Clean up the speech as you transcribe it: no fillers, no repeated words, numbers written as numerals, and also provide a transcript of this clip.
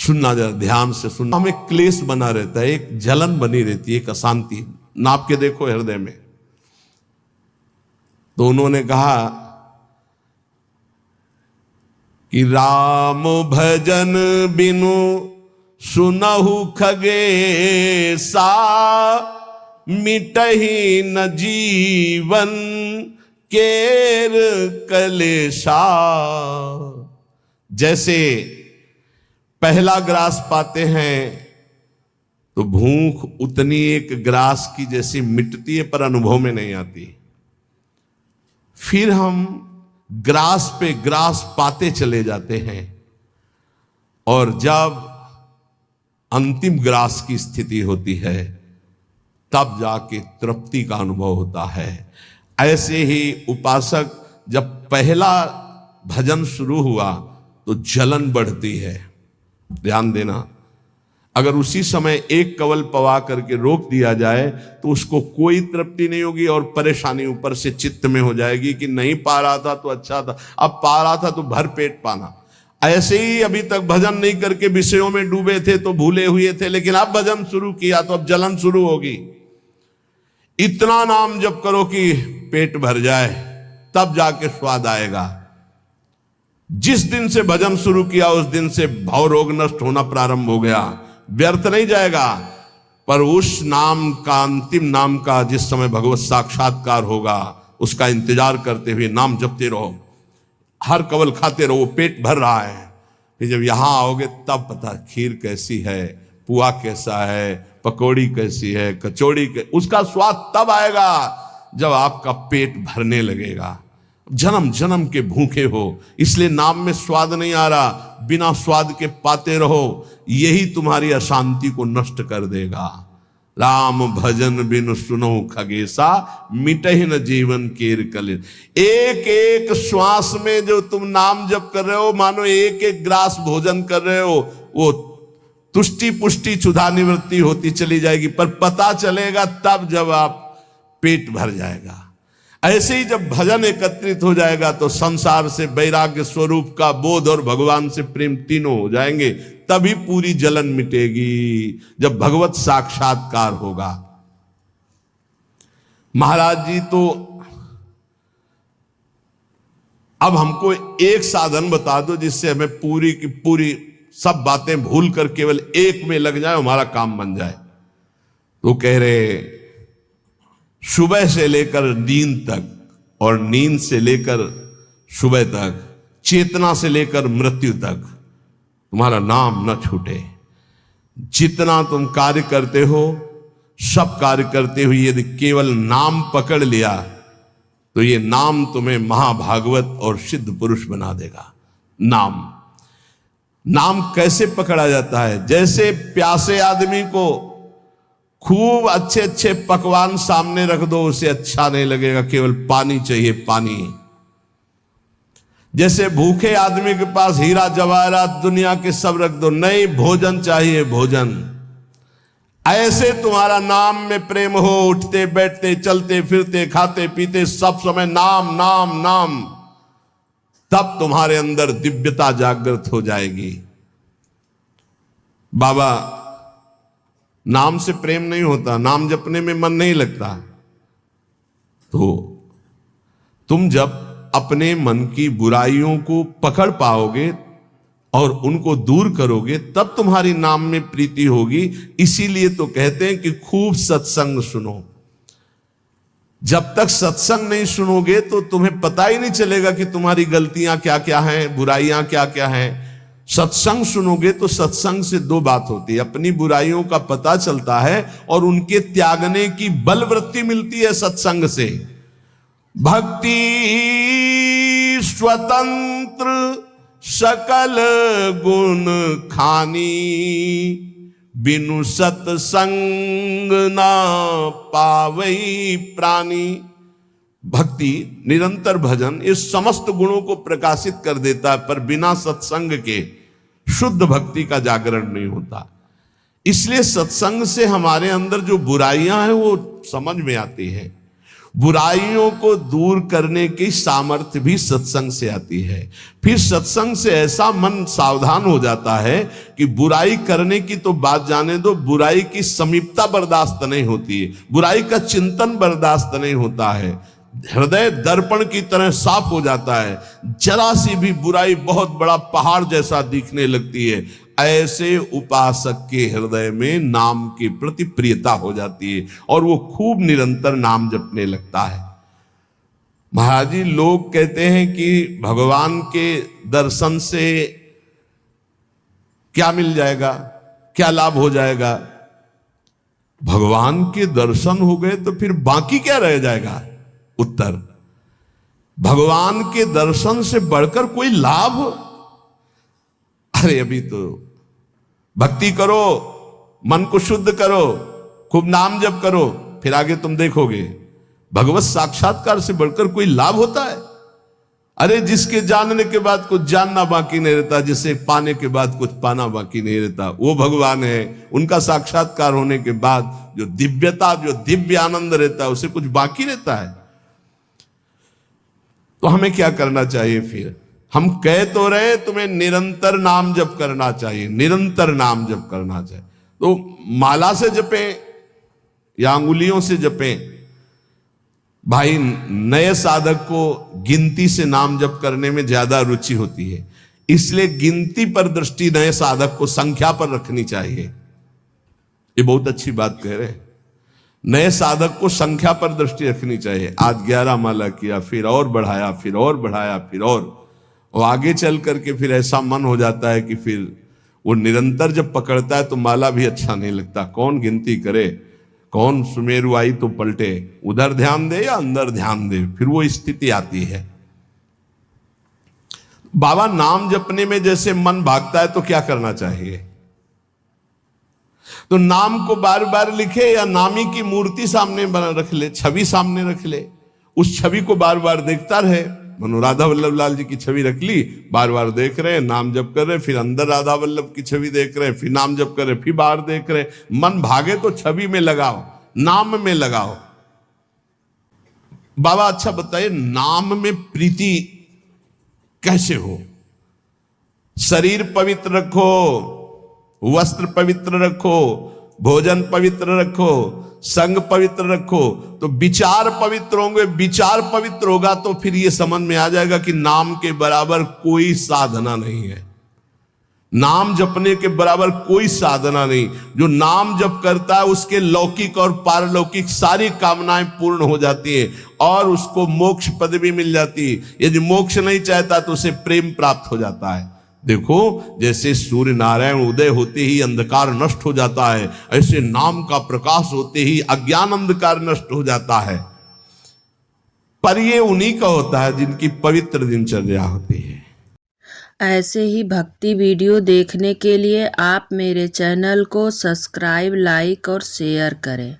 सुनना, जरा ध्यान से सुनना। हमें क्लेश बना रहता है, एक जलन बनी रहती है, एक अशांति। नाप के देखो हृदय में। तो उन्होंने कहा कि राम भजन बिनु सुनहु खगेसा, मिटहि न जीवन केर कलेशा। जैसे पहला ग्रास पाते हैं तो भूख उतनी एक ग्रास की जैसी मिटती है, पर अनुभव में नहीं आती। फिर हम ग्रास पे ग्रास पाते चले जाते हैं, और जब अंतिम ग्रास की स्थिति होती है तब जाके तृप्ति का अनुभव होता है। ऐसे ही उपासक जब पहला भजन शुरू हुआ तो जलन बढ़ती है। ध्यान देना, अगर उसी समय एक कवल पवा करके रोक दिया जाए तो उसको कोई तृप्ति नहीं होगी, और परेशानी ऊपर से चित्त में हो जाएगी कि नहीं पा रहा था तो अच्छा था, अब पा रहा था तो भर पेट पाना। ऐसे ही अभी तक भजन नहीं करके विषयों में डूबे थे तो भूले हुए थे, लेकिन अब भजन शुरू किया तो अब जलन शुरू होगी। इतना नाम जप करो कि पेट भर जाए, तब जाके स्वाद आएगा। जिस दिन से भजन शुरू किया उस दिन से भव रोग नष्ट होना प्रारंभ हो गया। व्यर्थ नहीं जाएगा, पर उस नाम का, अंतिम नाम का, जिस समय भगवत साक्षात्कार होगा उसका इंतजार करते हुए नाम जपते रहो, हर कवल खाते रहो। पेट भर रहा है, फिर जब यहां आओगे तब पता खीर कैसी है, पुआ कैसा है, पकौड़ी कैसी है, कचौड़ी उसका स्वाद तब आएगा जब आपका पेट भरने लगेगा। जन्म जन्म के भूखे हो, इसलिए नाम में स्वाद नहीं आ रहा, बिना स्वाद के पाते रहो, यही तुम्हारी अशांति को नष्ट कर देगा। राम भजन बिनु सुनो खगेसा, मिटहि न जीवन केर कलेश। एक एक श्वास में जो तुम नाम जप कर रहे हो, मानो एक एक ग्रास भोजन कर रहे हो, वो तुष्टि पुष्टि क्षुधा निवृत्ति होती चली जाएगी, पर पता चलेगा तब जब आप पेट भर जाएगा। ऐसे ही जब भजन एकत्रित हो जाएगा तो संसार से वैराग्य स्वरूप का बोध और भगवान से प्रेम तीनों हो जाएंगे, तभी पूरी जलन मिटेगी, जब भगवत साक्षात्कार होगा। महाराज जी तो अब हमको एक साधन बता दो जिससे हमें पूरी की पूरी सब बातें भूल कर केवल एक में लग जाए, हमारा काम बन जाए। तो कह रहे सुबह से लेकर नींद तक और नींद से लेकर सुबह तक, चेतना से लेकर मृत्यु तक तुम्हारा नाम न छूटे। जितना तुम कार्य करते हो, सब कार्य करते हुए यदि केवल नाम पकड़ लिया तो ये नाम तुम्हें महाभागवत और सिद्ध पुरुष बना देगा। नाम कैसे पकड़ा जाता है? जैसे प्यासे आदमी को खूब अच्छे अच्छे पकवान सामने रख दो, उसे अच्छा नहीं लगेगा, केवल पानी चाहिए, पानी। जैसे भूखे आदमी के पास हीरा जवाहरात दुनिया के सब रख दो, नहीं, भोजन चाहिए, भोजन। ऐसे तुम्हारा नाम में प्रेम हो, उठते बैठते चलते फिरते खाते पीते सब समय नाम नाम नाम, तब तुम्हारे अंदर दिव्यता जागृत हो जाएगी। बाबा, नाम से प्रेम नहीं होता, नाम जपने में मन नहीं लगता, तो तुम जब अपने मन की बुराइयों को पकड़ पाओगे और उनको दूर करोगे तब तुम्हारी नाम में प्रीति होगी। इसीलिए तो कहते हैं कि खूब सत्संग सुनो। जब तक सत्संग नहीं सुनोगे तो तुम्हें पता ही नहीं चलेगा कि तुम्हारी गलतियां क्या क्या हैं, बुराइयां क्या क्या हैं। सत्संग सुनोगे तो सत्संग से दो बात होती है, अपनी बुराइयों का पता चलता है और उनके त्यागने की बलवृत्ति मिलती है सत्संग से। भक्ति स्वतंत्र सकल गुण खानी, बिनु सत्संग ना पावई प्राणी। भक्ति, निरंतर भजन इस समस्त गुणों को प्रकाशित कर देता है, पर बिना सत्संग के शुद्ध भक्ति का जागरण नहीं होता। इसलिए सत्संग से हमारे अंदर जो बुराइयां हैं वो समझ में आती हैं, बुराइयों को दूर करने की सामर्थ्य भी सत्संग से आती है। फिर सत्संग से ऐसा मन सावधान हो जाता है कि बुराई करने की तो बात जाने दो, बुराई की समीपता बर्दाश्त नहीं होती है, बुराई का चिंतन बर्दाश्त नहीं होता है। हृदय दर्पण की तरह साफ हो जाता है, जरा सी भी बुराई बहुत बड़ा पहाड़ जैसा दिखने लगती है। ऐसे उपासक के हृदय में नाम के प्रति प्रियता हो जाती है और वो खूब निरंतर नाम जपने लगता है। महाराज जी, लोग कहते हैं कि भगवान के दर्शन से क्या मिल जाएगा, क्या लाभ हो जाएगा। भगवान के दर्शन हो गए तो फिर बाकी क्या रह जाएगा। उत्तर, भगवान के दर्शन से बढ़कर कोई लाभ। अरे अभी तो भक्ति करो, मन को शुद्ध करो, खूब नाम जप करो, फिर आगे तुम देखोगे भगवत साक्षात्कार से बढ़कर कोई लाभ होता है। अरे जिसके जानने के बाद कुछ जानना बाकी नहीं रहता, जिसे पाने के बाद कुछ पाना बाकी नहीं रहता, वो भगवान है। उनका साक्षात्कार होने के बाद जो दिव्यता, जो दिव्य आनंद रहता है, उसे कुछ बाकी रहता है। तो हमें क्या करना चाहिए फिर। हम कह तो रहे तुम्हें निरंतर नाम जप करना चाहिए, निरंतर नाम जप करना चाहिए। तो माला से जपें या अंगुलियों से जपें। भाई, नए साधक को गिनती से नाम जप करने में ज्यादा रुचि होती है, इसलिए गिनती पर दृष्टि नए साधक को संख्या पर रखनी चाहिए। ये बहुत अच्छी बात कह रहे हैं। नए साधक को संख्या पर दृष्टि रखनी चाहिए। आज 11 माला किया, फिर और बढ़ाया, फिर और बढ़ाया, फिर और आगे चल करके फिर ऐसा मन हो जाता है कि फिर वो निरंतर जब पकड़ता है तो माला भी अच्छा नहीं लगता। कौन गिनती करे, कौन सुमेरु आई तो पलटे, उधर ध्यान दे या अंदर ध्यान दे, फिर वो स्थिति आती है। बाबा, नाम जपने में जैसे मन भागता है तो क्या करना चाहिए। तो नाम को बार बार लिखे या नामी की मूर्ति सामने बना रख ले, छवि सामने रख ले, उस छवि को बार बार देखता रहे। मनो राधा वल्लभ लाल जी की छवि रख ली, बार बार देख रहे, नाम जप कर रहे, फिर अंदर राधा वल्लभ की छवि देख रहे, फिर नाम जप कर रहे, फिर बाहर देख रहे। मन भागे तो छवि में लगाओ, नाम में लगाओ। बाबा अच्छा बताइए, नाम में प्रीति कैसे हो। शरीर पवित्र रखो, वस्त्र पवित्र रखो, भोजन पवित्र रखो, संग पवित्र रखो, तो विचार पवित्र होंगे। विचार पवित्र होगा तो फिर ये समझ में आ जाएगा कि नाम के बराबर कोई साधना नहीं है। नाम जपने के बराबर कोई साधना नहीं। जो नाम जप करता है उसके लौकिक और पारलौकिक सारी कामनाएं पूर्ण हो जाती हैं और उसको मोक्ष पदवी मिल जाती है। यदि मोक्ष नहीं चाहता तो उसे प्रेम प्राप्त हो जाता है। देखो, जैसे सूर्य नारायण उदय होते ही अंधकार नष्ट हो जाता है, ऐसे नाम का प्रकाश होते ही अज्ञान अंधकार नष्ट हो जाता है। पर ये उन्हीं का होता है जिनकी पवित्र दिनचर्या होती है। ऐसे ही भक्ति वीडियो देखने के लिए आप मेरे चैनल को सब्सक्राइब, लाइक और शेयर करें।